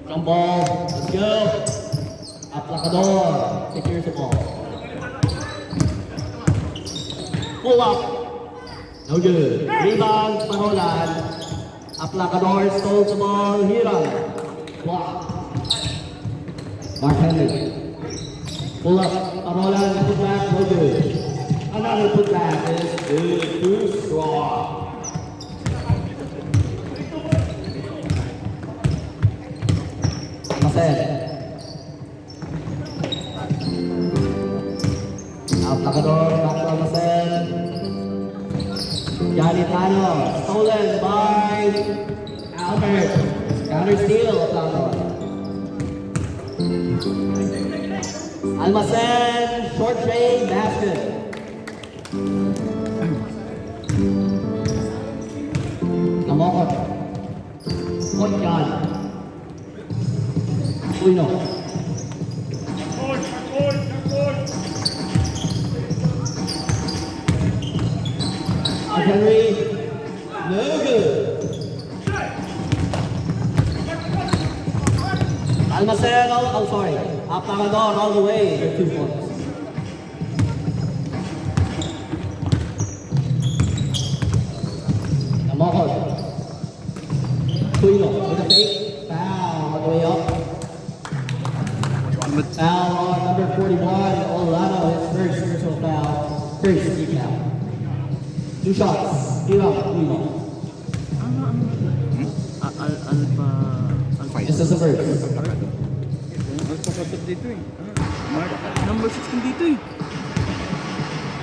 Jump ball, let's go. Aplacador, secures the ball. Pull up. No good. Rebound, Parolan. Aplacador stole the ball, Hiram. Block. Mark Henry. Pull up, Parolan, put back, no good. Another put back is good, too strong. Marcel. Aplacador, back to Marcel. Ganitano, stolen by Albert. Counter steal, Aplacador. Almacen, short trade, basket. Namokot. Kotyan. Uino. Henry. No good. Almacen, oh sorry. Aplacador all the way for 2 points. Namokot. Uino with a fake. Foul all the way up. Foul on number 41, Olano, his first personal foul. First team foul. 2 shots. Uno. This is the first. Alpacador dito eh. Number 16 dito eh.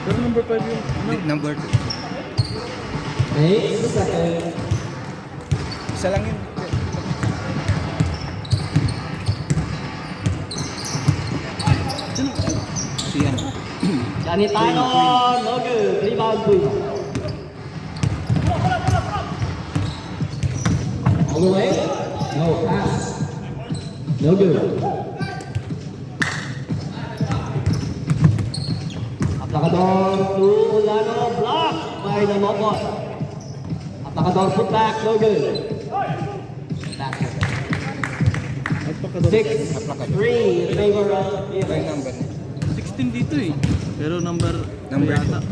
Pero number 5 yung Number 2. Makes the second. Isa lang yun. Siyan. Ganitano, no good. Rebound, Queen. All the way. No, pass. No good. Aplacador to Olano, blocked by the Mopot. Aplacador put back, no good. Basket. Alpacador. 6-3 in favor of Ito yung EFX. number. 16 dito eh. Pero number yata.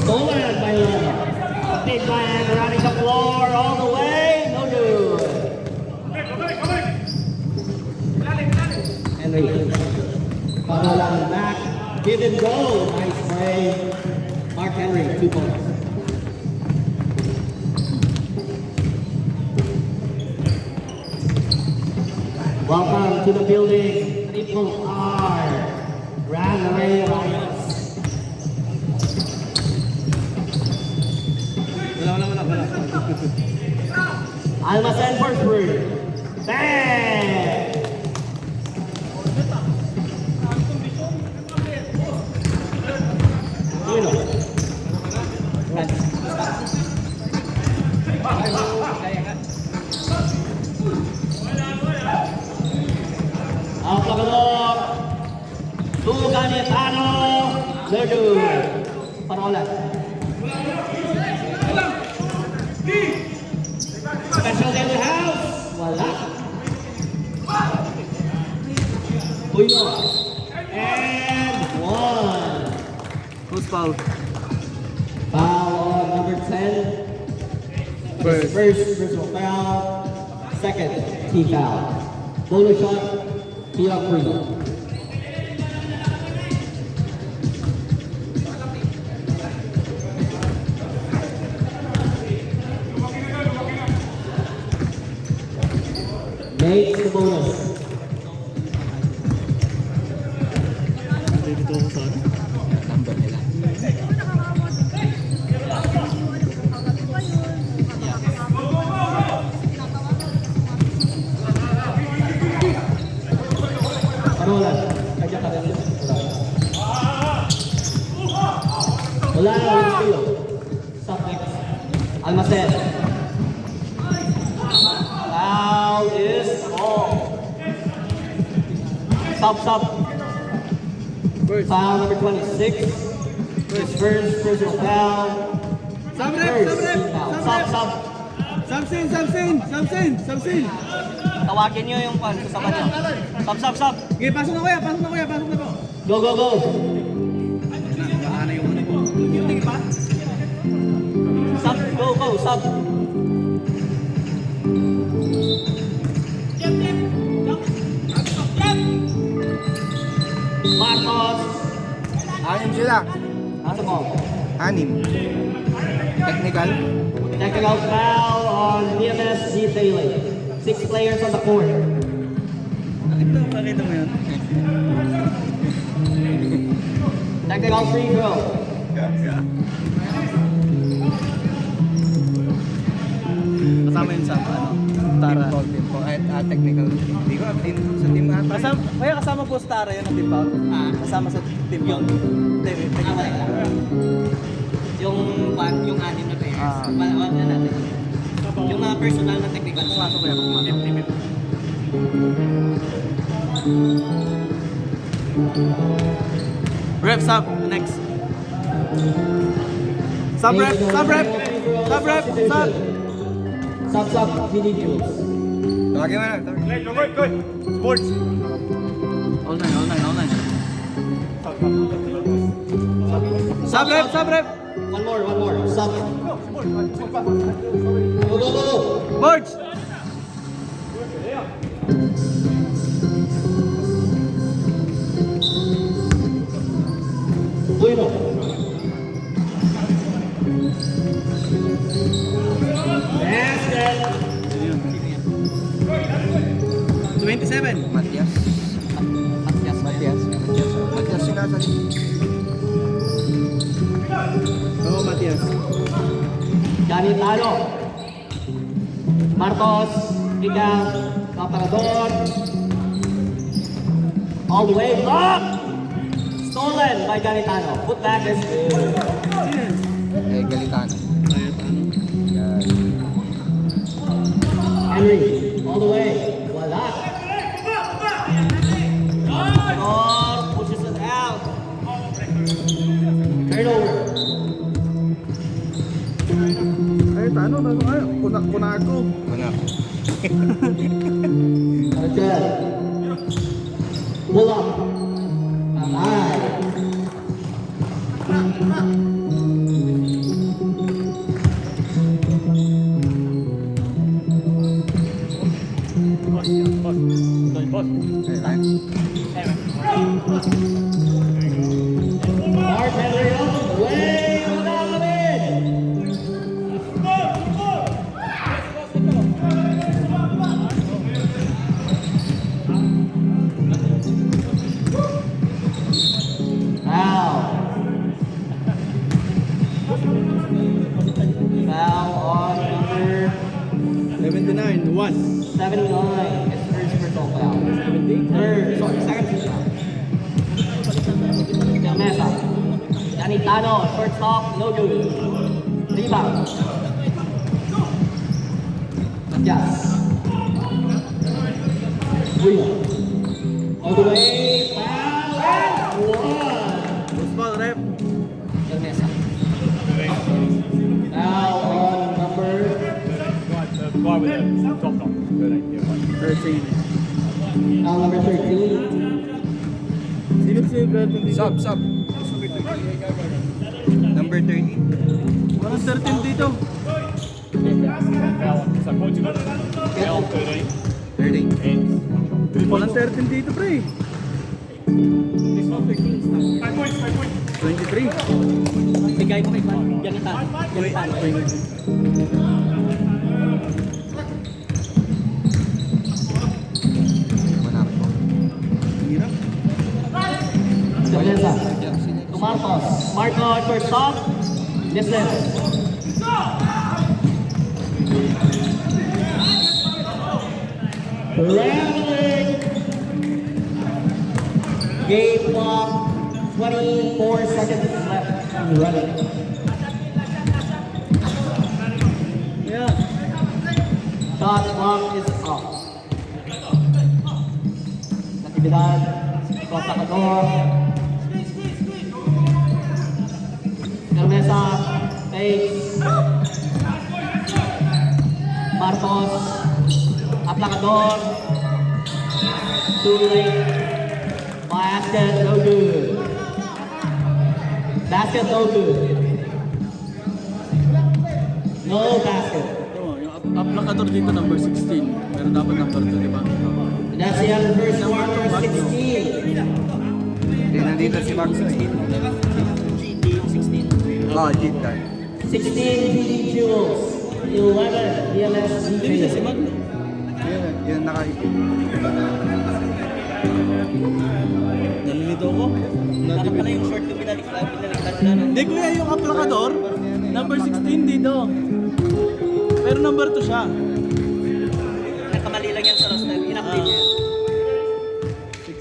Stolen by Olano. Big man running the floor all the way, no good. Henry. Parolan back, didn't go. Nice play. Mark Henry, 2 points. Welcome to the building, Triple R, Grand Array Alliance. Wala. Almacen for 3. Bang! Uno. Aplacador. To Ganitano. They're good. Parolan. Special in the house. Wala. Uino. And 1. Who's foul? Foul on number 10. First personal foul. Second team foul. Bonus shot. Pila Quino. Makes the bonus. Dito ako sa ano? Number nila. Parolan. Kaya ka rin. Wala na with steal. Stop next. Almacen. Foul is called. Stop. First. Foul number 26. His first personal foul. Sub rep, First, sub rep, team foul. sub Sub, rep. sub. Subsin. Tawagin nyo yung pan sa kanya. Sub. Okay, pasok na kuya, pasok na po. Go, go, go. Baka na yung ano po. Shooting pa? Sub, go, sub. Marcos. Anim sila. Asa mo? Anim. Technical. Technical foul on DMS detailing. 6 players on the court. Nakita mo yun. Technical free throw. Kasama yun sa ano? Tara. Team po. Technical. Hindi ko, sa team ata. Kasama po sa Tara yun ang team foul. Kasama sa team foul. Yung anim na players. Ah. Malawag na natin. Yung mga personal na technical. Pumasok ko yan. Rep, sub. Next. Sub rep. Sub, Philly Jules. Tawagin mo na. All nine. Sub rep. One more. Sub. Go. Boards. Bueno. Basket. 27. Matias. Matias sinasali. Oo, Matias. Ganitano. Marcos. Iga. Paparador. All the way up. Stolen by Ganitano. Put back is good. Galitano. Yan. Henry. All the way. Wala. Paparador pushes it out. Turnover. Ay, tano kayo. Kunako. Kuna. Arjel. Pull up. Bye. Mark Henry on the way. Without the mid. Foul on number 79, 1. 79. His first personal foul. Second team foul. Del Mesa. Ganitano, short stop, no good. Rebound. Yes. All the way, foul, and one. Loose ball, rep. Del Mesa. Foul on number 13. foul number 13. Sino si Bertrand dito? Sub. Number 30. Walang 13 dito. 30. Walang 13 dito, pre. 23. Bigay ko kay Ganitano. Monaco. Hirap. Del Mesa. To Marcos. Marcos, short stop. Misses. Rambling. Game clock. 24 seconds left. Running. Yeah. Shot clock is off. Natividad. Contacador. Del Mesa. Fakes. Marcos. Aplacador. Too late. Basket, no good. Basket, no good. No basket. Ito mo, yung applicador dito number 16. Pero dapat number 2, di ba? And that's the end of the first quarter, 16. Hindi, nandito si Mark 16. GD yung 16. Oh, Jeep tayo. 16 GD Jewels. 11 ELS Hindi siya si DJ. Mag. Yun nakaipin. Nalilito ko. Dapat pala yung short yung pinaliktad nila. Hindi kuya, yung applicador, number 16 dito. Pero number 2 siya. Nagkamali lang yan sa roster. In-update niya.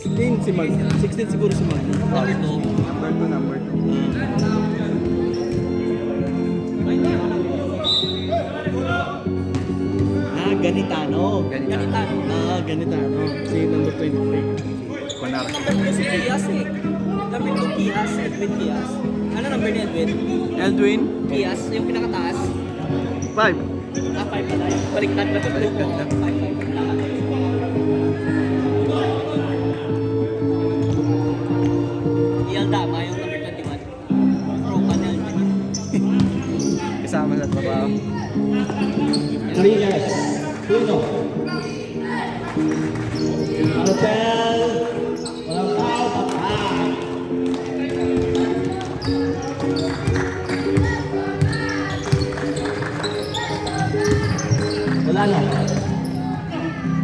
16 si Mag. 16 siguro si Mag. Number 2. Number 2. Ganitano. Ganitano. Ganitano. Si number 23. Kunar. Number 2 si Kias eh. Number 2 Kias. Edwin Kias. Ano number ni Edwin? Eldwin. Kias. Yung pinakataas. 5. 5 pala yun. Baliktad na ito. 5. Iyal Dama yung number 21. Pro panel. Kasama sa trabaho. Rodriguez. Puno. Hotel. Walang tao. Patay. Wala na.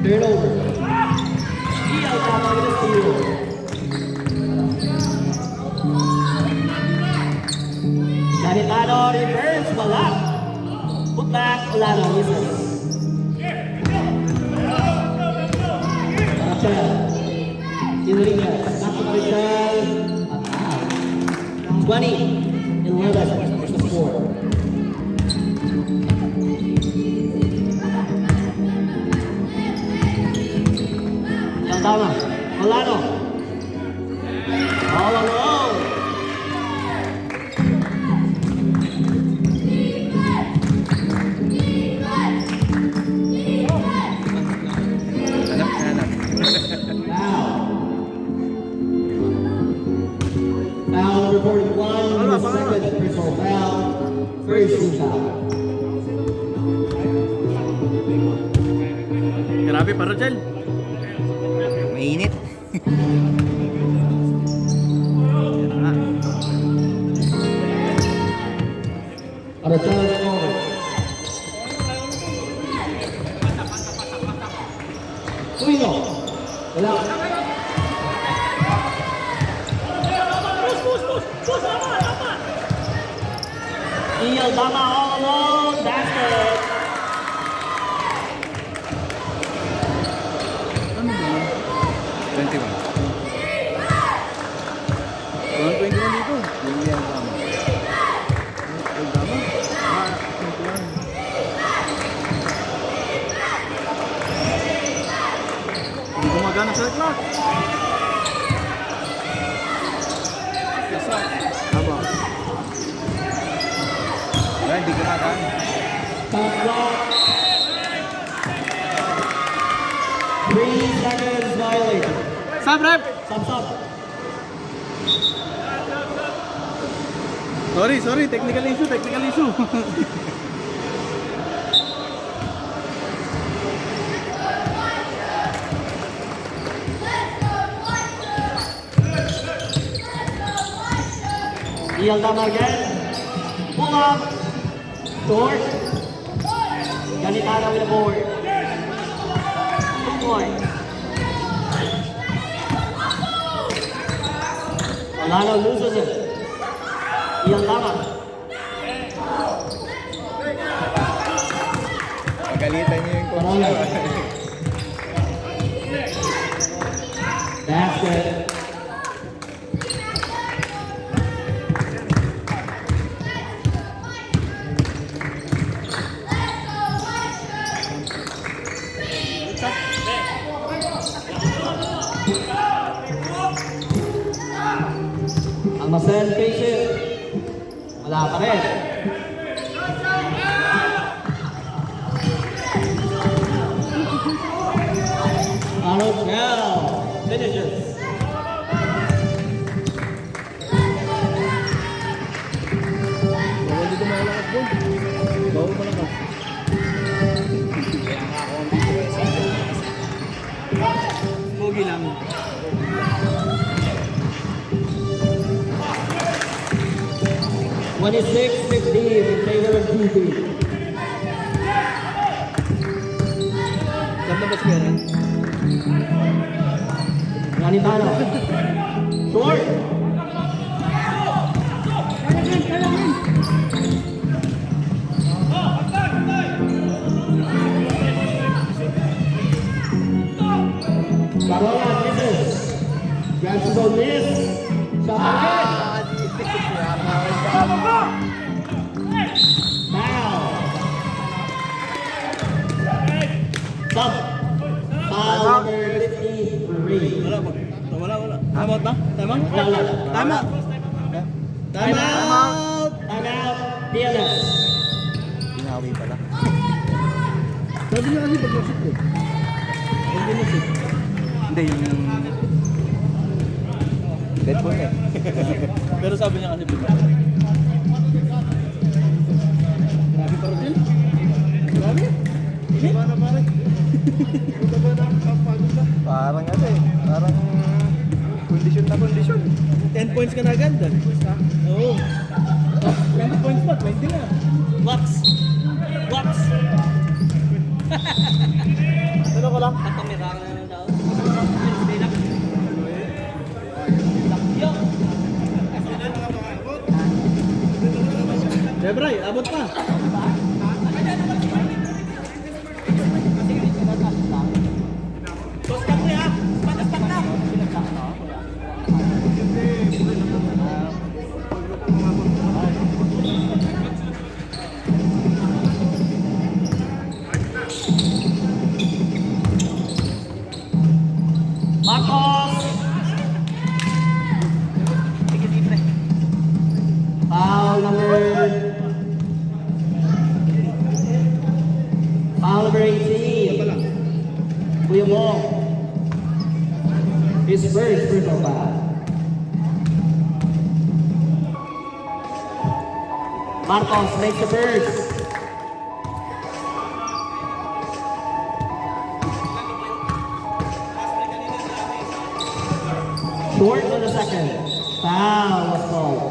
Turnover. Iyaw tama with a steal. Ganitano reverse. Wala. Put back. Wala na. Misses. Rachel. Rodriguez. Back to Rachel. Patay. 20. 11 versus 4. Yang tama. Olano. All alone. Anak na anak. Foul. Foul number 41. The second personal foul. First team foul. Grabe pa Rogel. Mainit. Aracel over. Tuino. Wala. Iyal Dama all alone. Basket. Ano ba? 21. 121 dito. Yung yan tama. Ay, tama. 21. Hindi gumagana sa clock. Tama. Wala, hindi kumakaan. Top block. 3 seconds violation. Stop, rep! Sub. Sorry. Technical issue. Iyal Dama again. Pull up. Short. Ganitano with the board. 2 points. Olano loses it. Iyal Dama. Pagalitan niyo yung coach niyo. Basket. Ang Marcel face it. Wala pa rin. 26-15 in favor of QB. Ganda ba siya rin? Ganitano. Short. Parola misses. Grabs his own miss. Shot again. Foul. Stop. Foul number 53. Wala. Time out ba? Time out? Wala. Time out! Time out! Time out. PLS. Binawi pala. Sabi niya kasi pag nasip ko. Hindi nasip. Hindi, yung... Dead ball eh. Pero sabi niya kasi pag grabe pa rin. Grabe? Hindi ba na pare? Hindi ba na kapagod ba? Parang ano eh. Parang... Kondisyon na kondisyon. 10 points ka na agad. Oo. 20 points pa, 20 na. Wax. Ano ko lang? Katumira ka na daw. Debray, abot pa. Marcos. Foul number 18. Kuya Bong. His first personal foul. Marcos makes the first. Short on the second. Foul was called.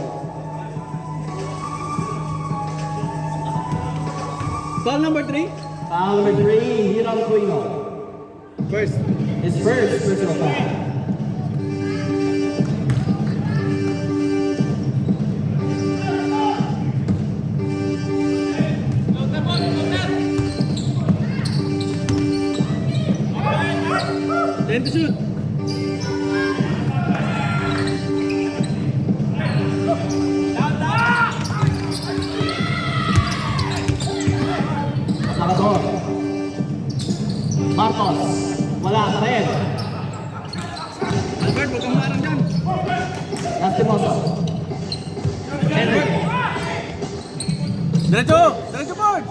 Foul number 3. Foul number 3, Hiram Quino. First. His first personal foul. Then to shoot. Salvador. Marcos. Wala pa rin. Albert, huwag kang marang dyan. Lastimoso. Henry. Diretso! Diretso, board!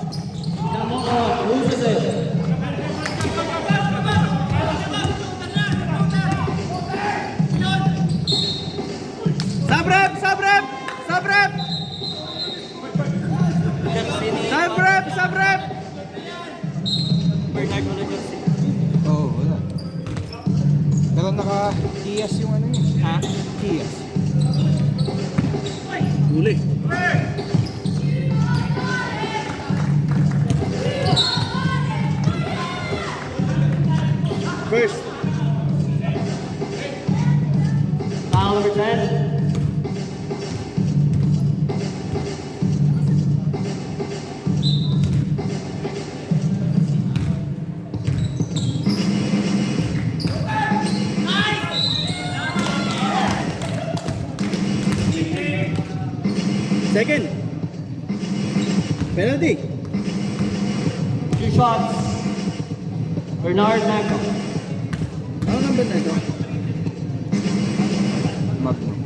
Yamoto loses it. Sabrep! Sabrep! Sabrep! Sabrep! Sabrep! Bernard wala jersey. Oo, wala. Pero naka-Kias yung ano yun. Ha? Kias. Huli. First. Foul number 10. Second. Penalty. 2 shots. Bernard Naco. Ano number na ito? Magno.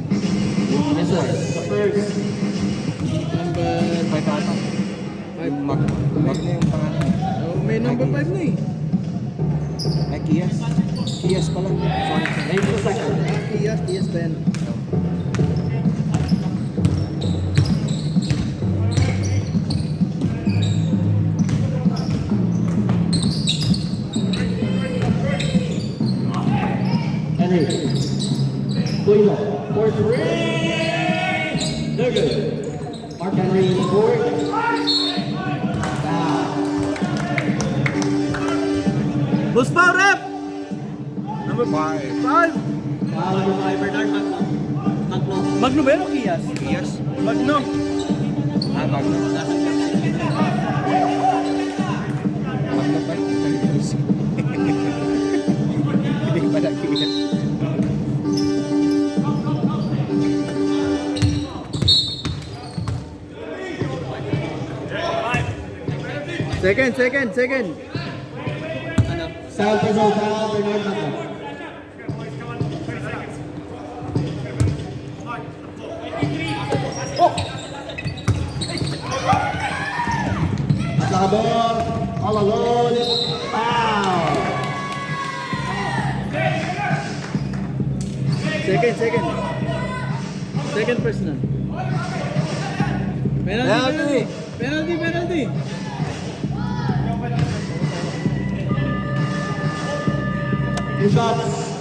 Yes, sir. The first. Number 5 ata. Yung Magno. Magno yung pangalan. Oh, may number 5 na eh. Ay, Kias. Kias pala. Sorry. Thank you, second. Kias ba yan? Henry. Quino. For 3. They're good. Mark Henry scored. Foul. Boost foul, ref! Number 5. Foul number 5. Bernard Magno. Magno. Magno ba yun o Kias? Yes. Magno. Magno. Magno ba? Hindi pa nakikita. Second. Foul personal foul, Bernard Magno. Atlacador, all alone, foul. Second personal. Penalty. Two shots.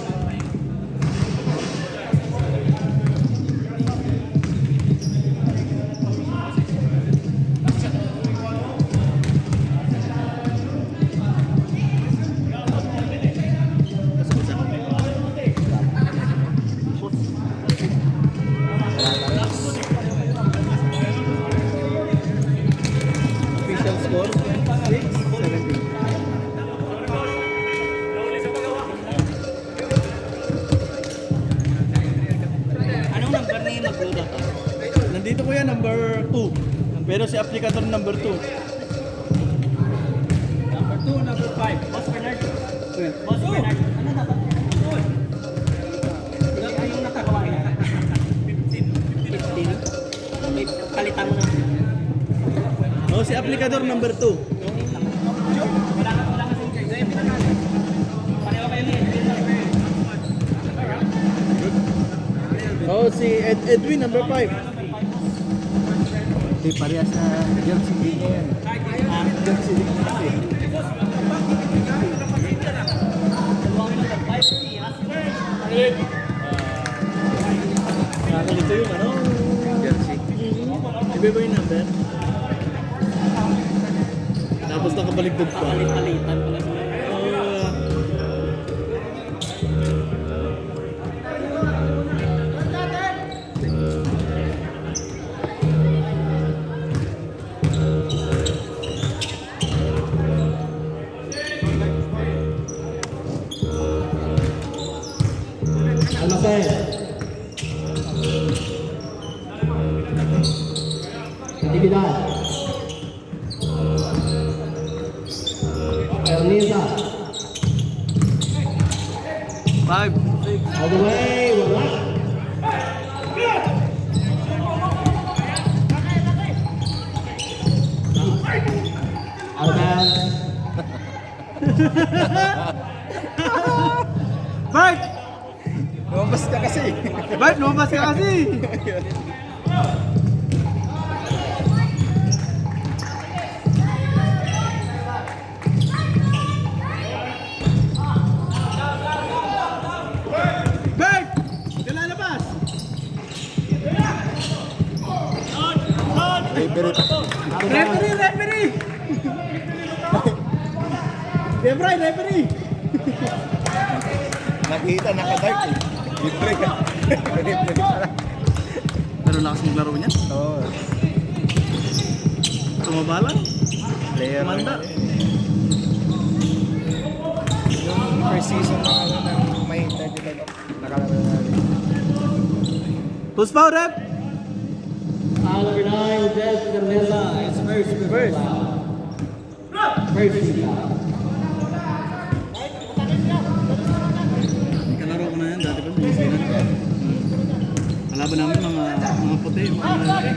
Official score 6-17. Anong number na yung nag-load ako? Nandito ko yan, number 2. Pero si aplikador number 2. Number 2, number 5. Boss Bernard. Boss Bernard. Ano dapat? Ilan pa yung nakagawa niya? 15. Palitan mo na. Oh, si aplikador number 2. Wala kasi yung jersey. Pareho kayo ni Edwin. Oh, si Edwin number 5. Hindi parehas na jersey din niya yan. Jersey din niya kasi. Nakakalito yung ano? Jersey. Iba ba yung number? Tapos nakabaligtad pa. Palit-palitan pala sila. Almacen. Natividad. Erniza. 5, 6. All the way, wala. Out of bounds. Bart! Lumabas ka kasi. Bart, lumabas ka kasi! Bart! Kalalabas! Favorite. Out of bounds. Referee! Debray, referee! Nakita naka-dark eh. Libre ka. Libre ka. Pero lakas ng laro niya. Oo. Tumabala. Player. Manda. Yung first season na ano ng may 35 nakalaro na rin. Who's foul, rep? Foul number 9, Jeff Erniza. It's first. First. First free foul. Kalaro ko na yan dati pa sa New Zealand. Kalaban namin mga puti, mga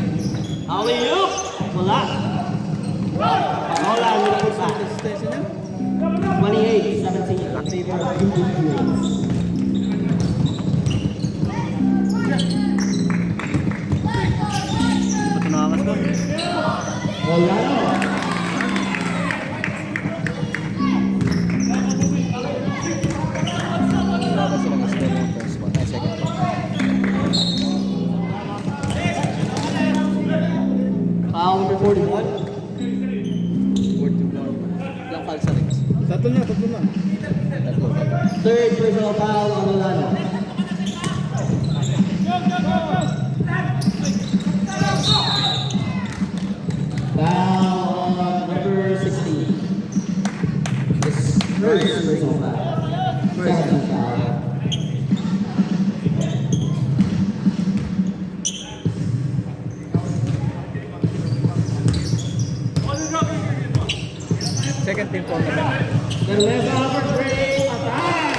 Alley-oop. Wala. Wala, nilabot sa station niya. 28-17 in favor of Google Pirates. Ba't nakakas ko? Wala na. Wala sila ng score ng first one. Second one. Ilang falsa rings? Tatlo na. Third personal foul on Olano. Foul on number 16. This first personal foul. Second foul. Second team po naman. The level for three attack.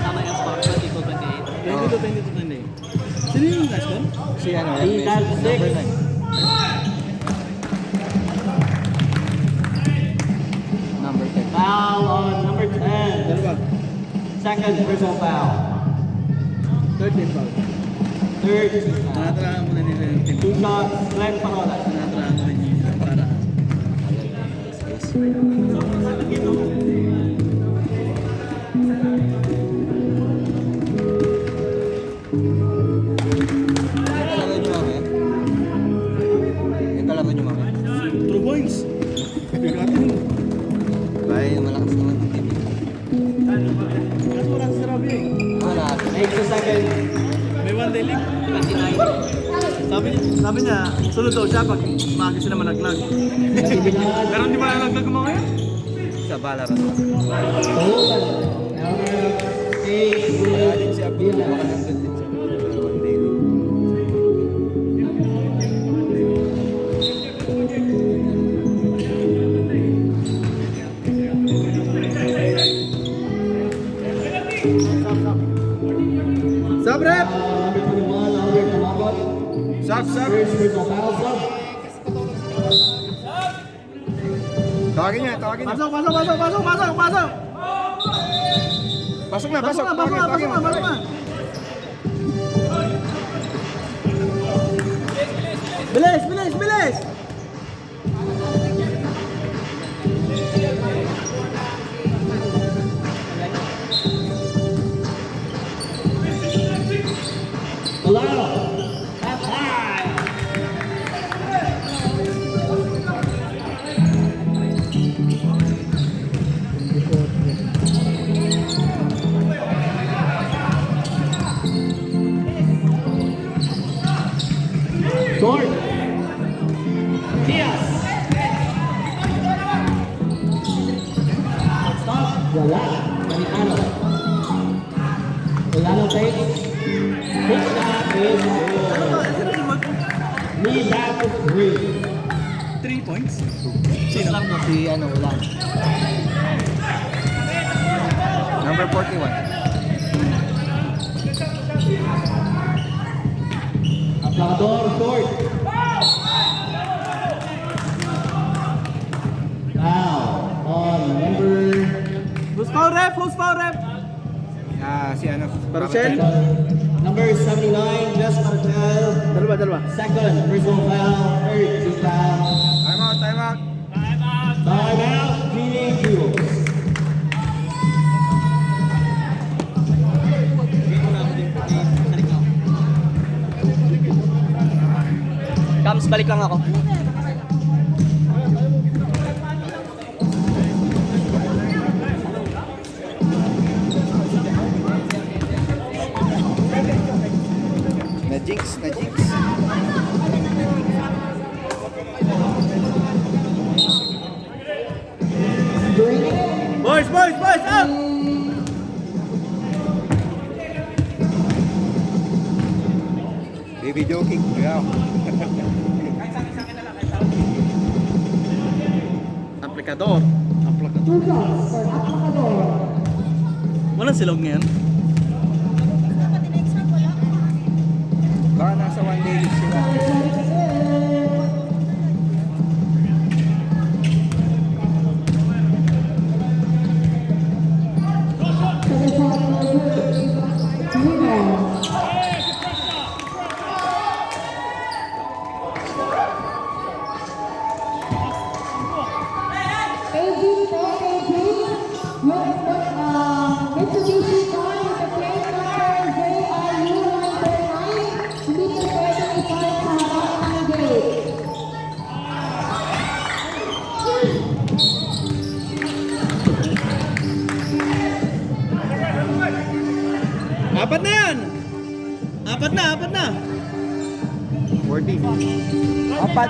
Tama yung spot, 22-28. 22-28. Sino yung last one? Si ano, He has six. number 9. Number 10. Foul on number 10. Dalawa. Second personal foul. 13 foul. Third foul. Tinatrahan mo na nila yung team. 2 shots, Glenn Parola. Tinatrahan mo na yung para. Kalaro nyo mamaya? Yung kalaro nyo mamaya? True points. Bigatin mo. Bay, malakas naman yung team. Kaso wala sa Sarabi eh. Wala. 8 seconds. May one day league. 29. Sabi niya, sunod daw siya pag maaga sila managlag. Nasibilan. Pero hindi ba nalaglag mo ngayon? Sa Ballarat. Total. Number 8 Wala din si Abdul. Bilan. Baka nandun din sa one day league. Sab rep! Number 21, Albert Malabot. Sab, sab! First personal foul, sub. Tawagin niya, tawagin niya. Pasok! Pasok na, pasok. Pasok na! Bilis! Olano. That's high. Short. Diaz. Stop. Wala. Manitano. Olano takes. Hit shot is good. Need that to 3. 3 points. Sino? Si ano, wala. Number 41. Aplador short. Now, on number Who's foul rep? Si ano, Baruchel? number 79, Just Martel. Dalawa. Second, personal foul. Third, team foul. Time out. Time out, GA Jewels. Kams, balik lang ako. Na-jinx. Boys, out! Baby joking. Yeah. Aplikador. Walang silog ngayon. Baka nasa one day league sila. Mitsubishi Car Apat na. 14. Apat.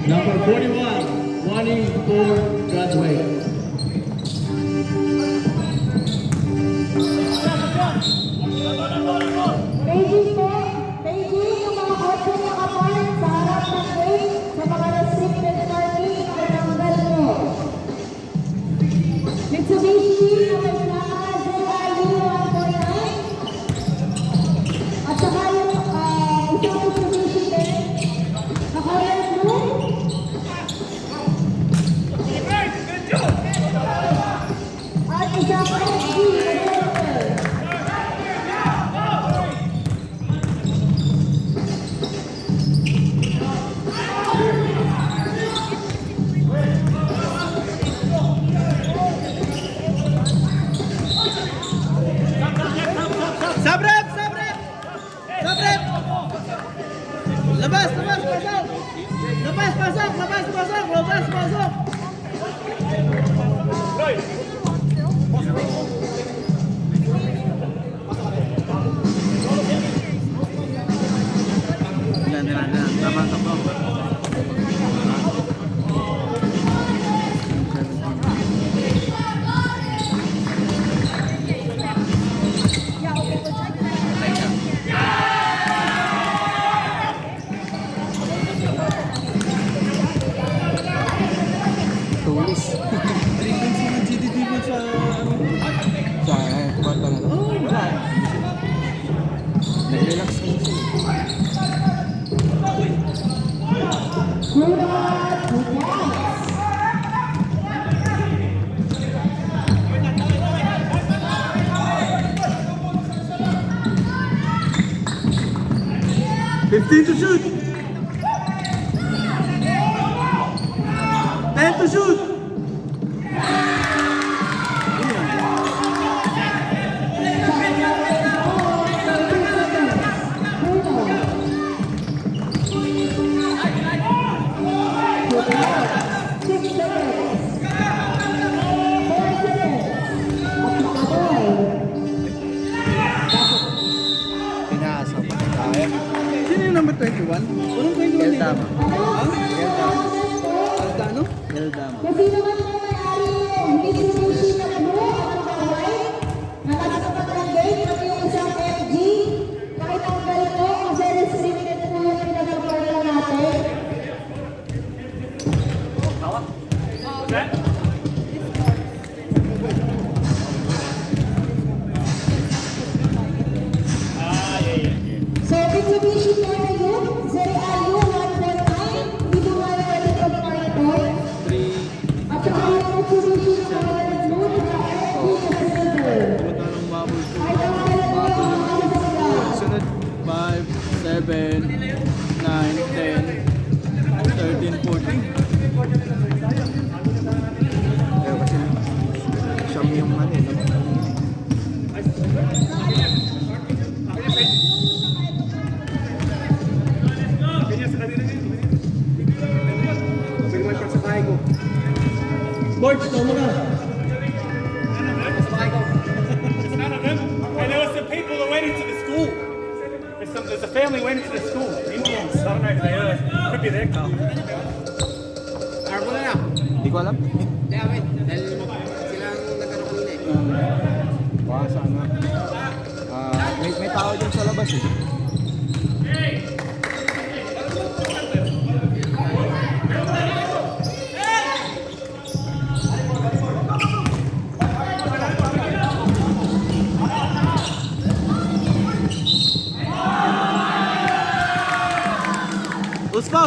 Number 41, wanting for graduate. Beijing po, Beijing yung mga kotse nakapark sa harap ng gate sa mga restricted parking ay tanggal nyo. Mitsubishi na may plaka ZRU 149 at saka yung isang Mitsubishi din na color blue. At isang SG na purple. Sabrep! Labas! Pasok! Yan. Tama sa po. Tulis. Frequency ng GDD mo sa ano? Sa kumanta na. Oh, wala. Nag-relax na siya. $15 to shoot. 10 to shoot. Pinasa pa. Kaya. Sino yung number 21? Anong 21? Eldama. Ha? Eldama. Aldano? Eldama. Kasi naman po may-ari yung Mitsubishi na blue at saka white na nakatapat ng gate pati yung isang FG. Pakitanggal po kasi restricted po yung pinag-parla natin. So Mitsubishi po na yun, ZRU 149, hindi mo nga pwede pag-park po. At saka yung Mitsubishi na color blue at saka FG na silver. Magkano mabul ko? Ay, tanggal po yung mga sasakyan. Sunod 5, 7, 9, 10, 13, 14. Kaya kasi siyam yung ano. Borge, ito mo na. None of them. And there was some people that went into the school. There's a family went into the school. Indians. I don't know who they are. Could be their car. Hindi ko alam. Baka sana. May tao dyan sa labas eh.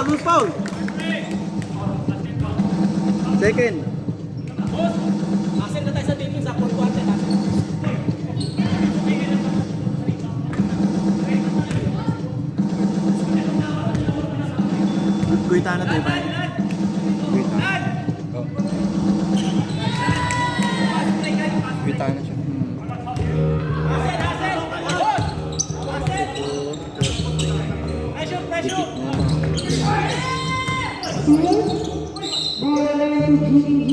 Loose foul. Second. Asin na tayo sa dito sa quarter. Guita na tayo ba? Bita na siya. Ball to GG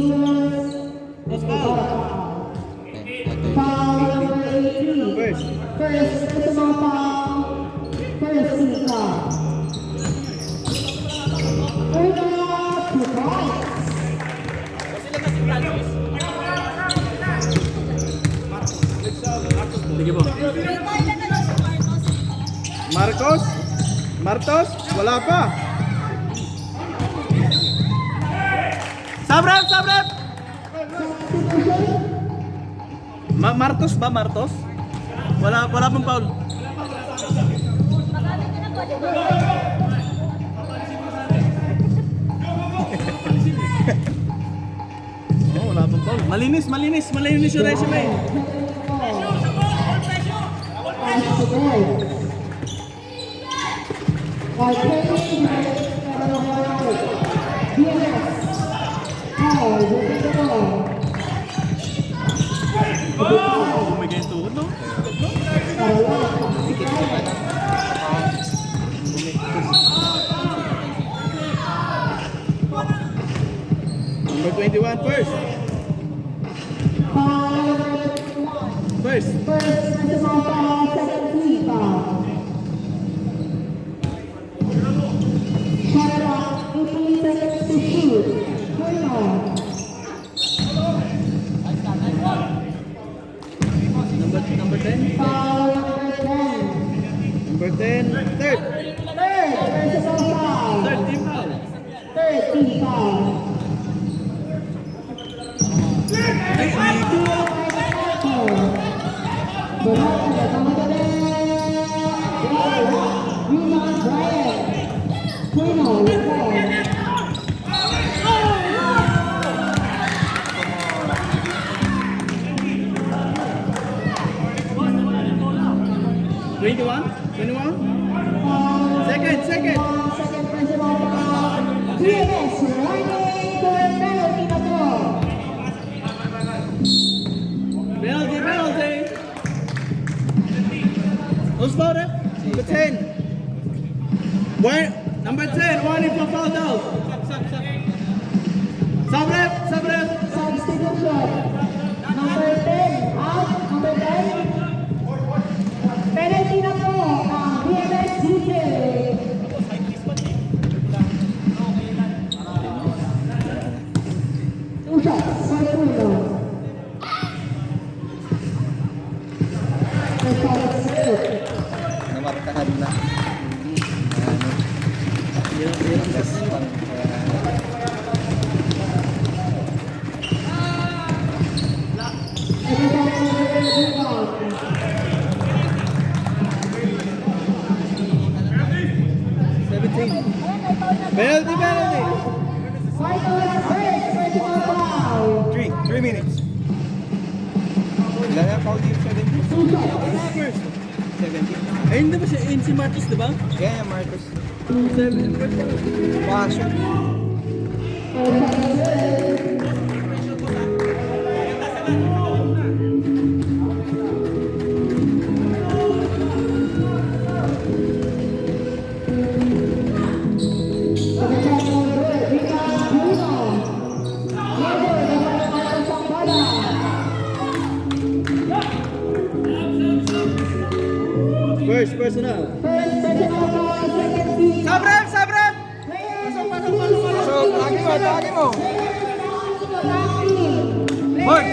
Sige po. Marcos? Martos? Wala pa. Sabrep! Sabrep! Martos ba? Martos? Wala pang foul. Oh, wala pang foul. Malinis yung resume. Bumigay yung tuhod, no? Number 21 first. First. Number 10. Number 10. Third. Third team foul. Second. Penalty. Who's fouled it? Number 10. Number 10, warning for foul down. Sabrep! Substitution. Number 10, out. Number 10. Penalty na po ang BMS DJ. Two shots for the window. First shot is good. Namarkahan na. Penalty. Three minutes. Ilan ang foul dito? 17? 17. Eh, hindi ba si Marcos, di ba? Kaya Marcos. 7. Pasok. First personal. Sabrep! So, lagi mo. Hoy!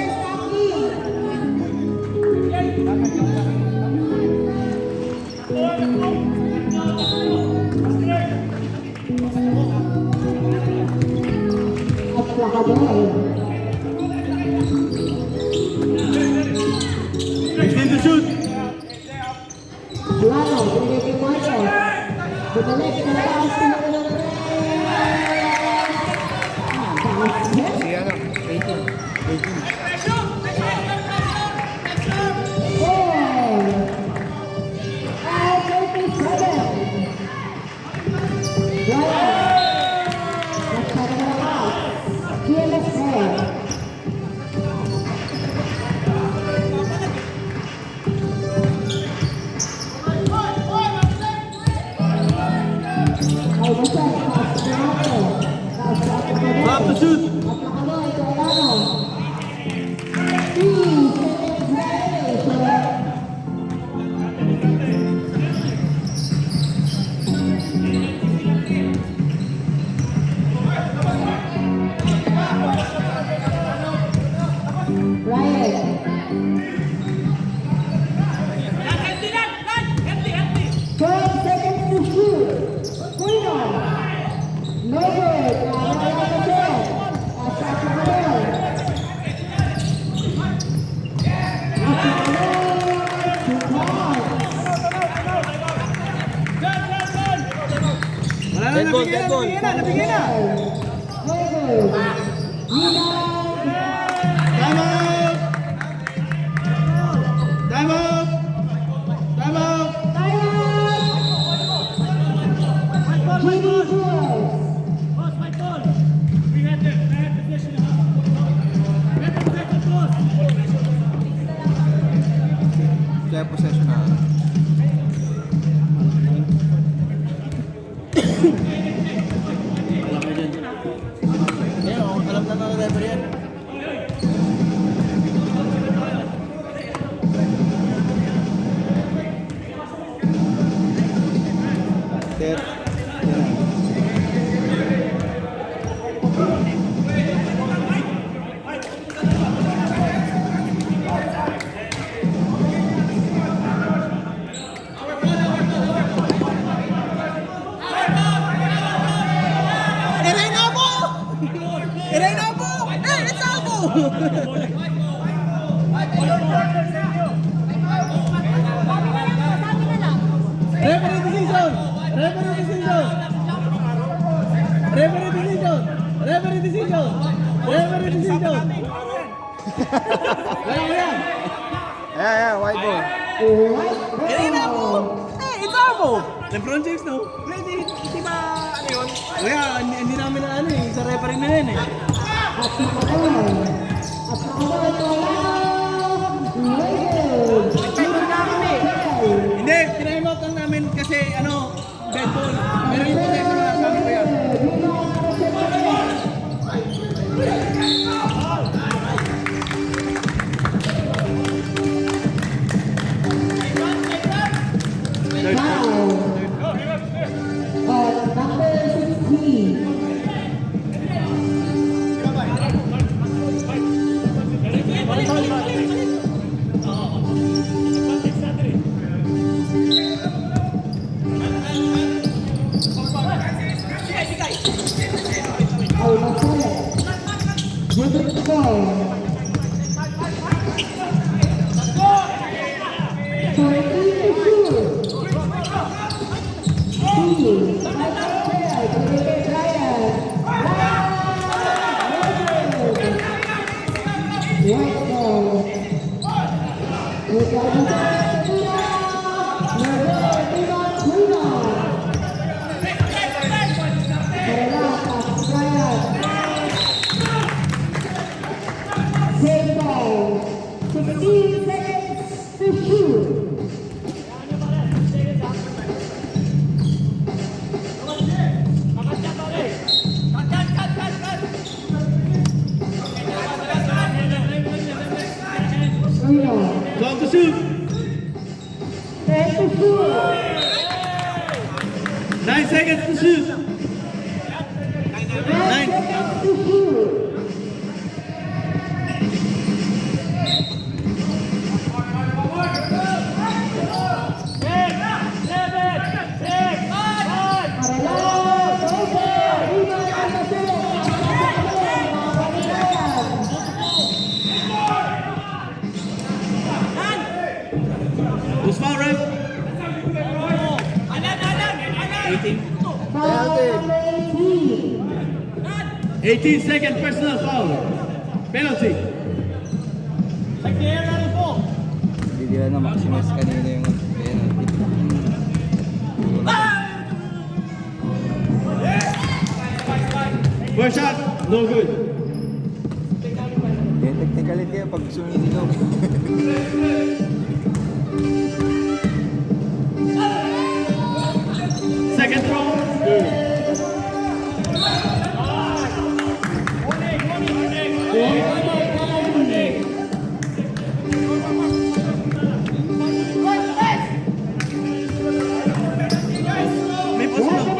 To shoot! Si ano? 18. Stop the shoot! ball. Nabigyan na. Time out! Time out! Time out! Kaya possession na. Alam na ng referee yan. Set. Referee decision! Referee decision! Referee decision! Referee decision! Referee decision! Ayan! Ayan, white ball. It's our ball! LeBron James, no? Hindi ba, ano yun? Kaya, hindi namin na ano eh, sa referee na yun eh. Hindi, tinaim out lang namin kasi ano, bad ball. Pero yung possession na sabi ko yan. Number 16. Give it to go. 14 to shoot. Same ball. 16 seconds to shoot. Clock to shoot! 10 to shoot. 9 seconds to shoot! 9 seconds to shoot. Who's foul, ref? 18 second personal foul. Penalty. Bigyan na Maximus kanina yung penalty. First shot, no good. Yan, technicality yan pag sumisigaw. Second throw, good. May possible.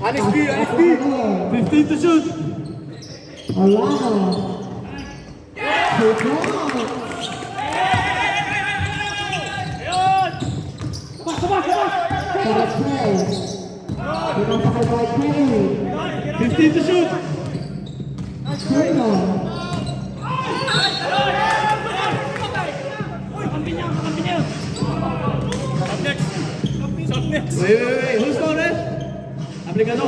Alex B, 15 to shoot. Fifteen to shoot. Wait. Who's foul, ref? Aplicado.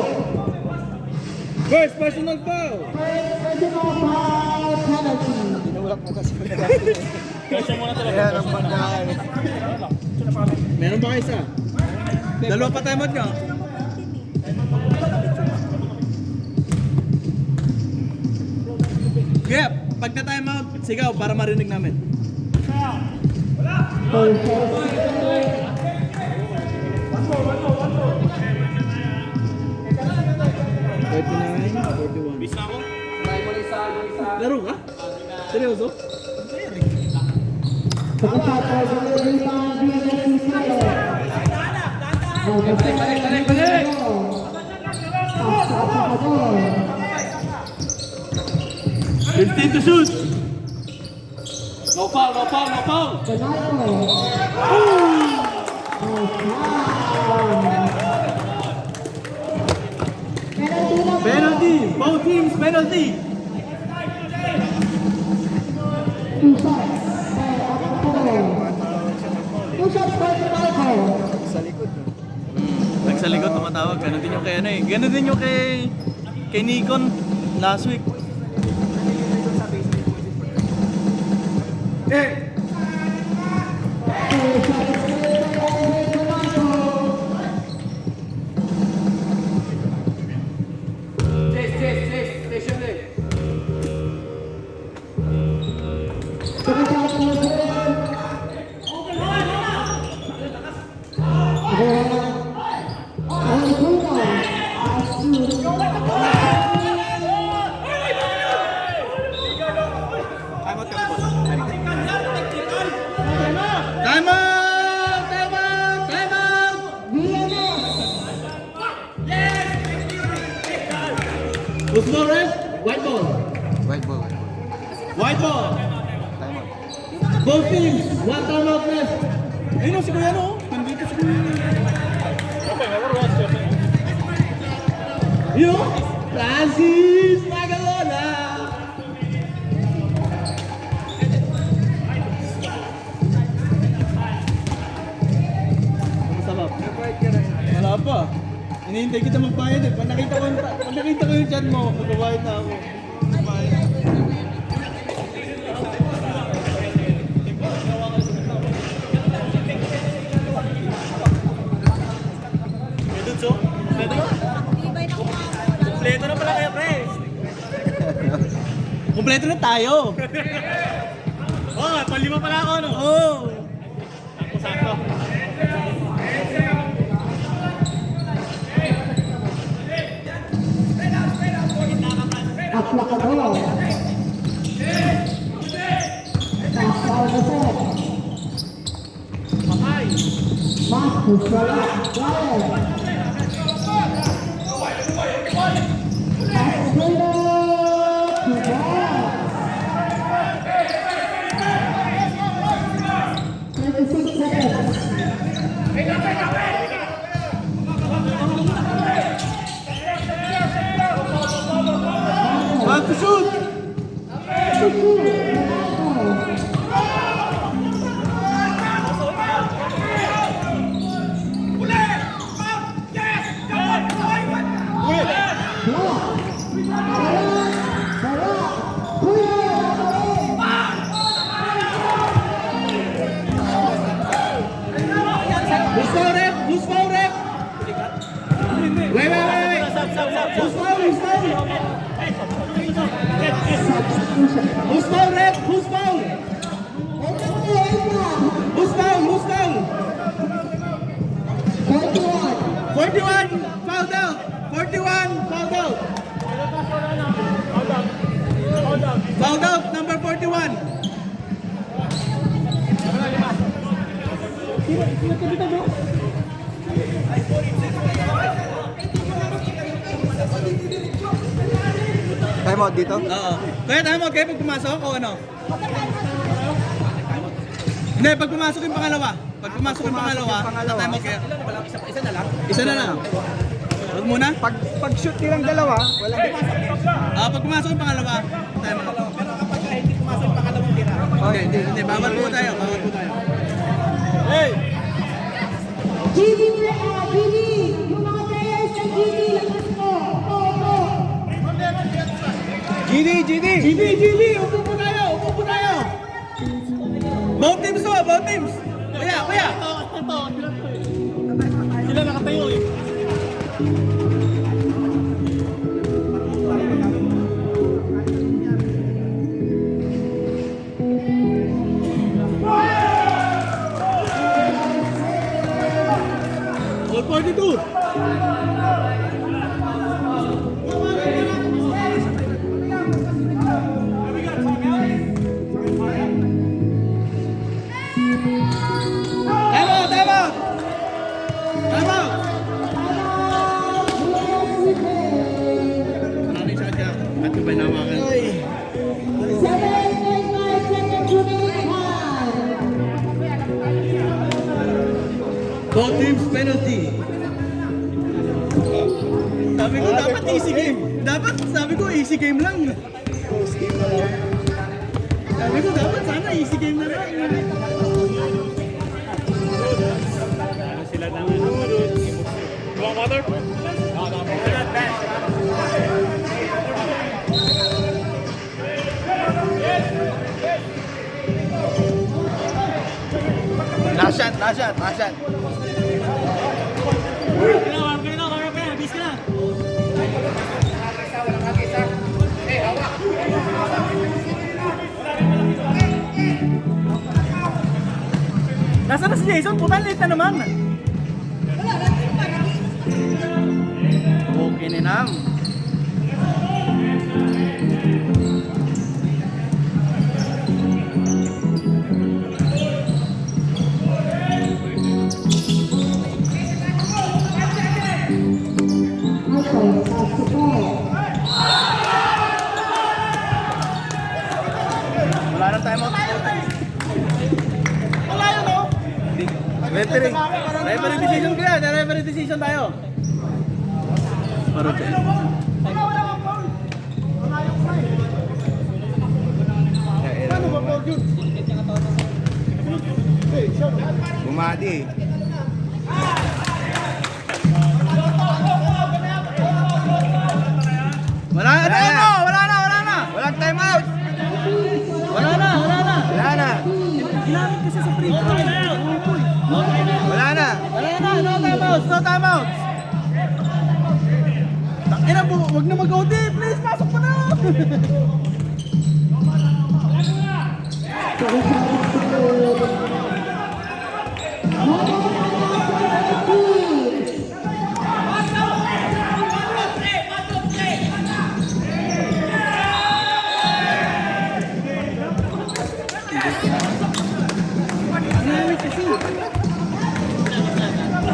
First personal foul. First personal foul penalty. Tinulak mo kasi ko na dati. Kaya nang magdaan. Meron ba isa? Dalawa pa tayo nyo. Kaya, pag na time out, sigaw para marinig namin. 41. Bis na ako? Laro ka? Seryoso? Pagkatapos ng rebound, Balik! 15 to shoot! No foul! Penalty! Both teams penalty! Two shots for Michael. Sa likod. Sa likod tumatawag. Ganon din yung kay ano eh. Ganon din yung kay Nikon last week. Time out! Who's ball, ref? White ball. White ball. White ball. Time out. Both teams. One time out left. Ayun o, si Kuya no? Nandito si Kuya. Yun o? Francis Magalola. Masarap. Wala pa. Hinihintay kita magbayad eh. Pag nakita ko yung chat mo, magbabayad na ako. Kompleto na pala kayo, pre. Kompleto na tayo. Oo nga, panlima pala ako, no? Oo. Sakto. Aplacador. Pascal Gasol. Marcos Solar. One to shoot. Who's foul, ref? Wait. Who's foul? Who's foul, ref? Who's foul? Who's foul? 41 fouled out. 41 fouled out. Fouled out, number 41. Time out dito? Oo. Kaya time out kayo pag pumasok o ano? Hindi, pag pumasok yung pangalawa. Pag pumasok yung pangalawa, time out kayo. Isa na lang. Huwag muna. Pag shoot nilang dalawa, walang Pag pumasok yung pangalawa, time out. Hindi. Bawal po tayo. Giving GD! Upo po tayo! Both teams to! Both teams! Kuya! Sila nakatayo eh. All 42! Time out! Maraming sakit ka. At ko ba nawakan? 7.5 seconds remaining time. Both teams penalty. Sabi ko dapat easy game. Sabi ko easy game lang. Sabi ko dapat sana easy game na lang. Sila ng ano. You want water? No. Last shot. Bis ka na. Nasaan na si Jason? Puta, late na naman. Okay na nam. Okay, basketball. Wala nang timeout. Wala yun, no? Referee decision kaya. Referee decision tayo. Parang siya. Bumadi eh. Wala na. Walang time out! Wala na. Wala na! Ginamit kasi sa free throw. Wala na! No timeouts. Tangina po, wag na mag-OT. Please, pasok mo na.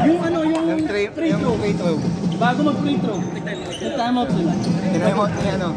Yung ano, yung free throw. Yung free throw. Bago mag-free throw, yung timeout sila. Tinay mo, ano?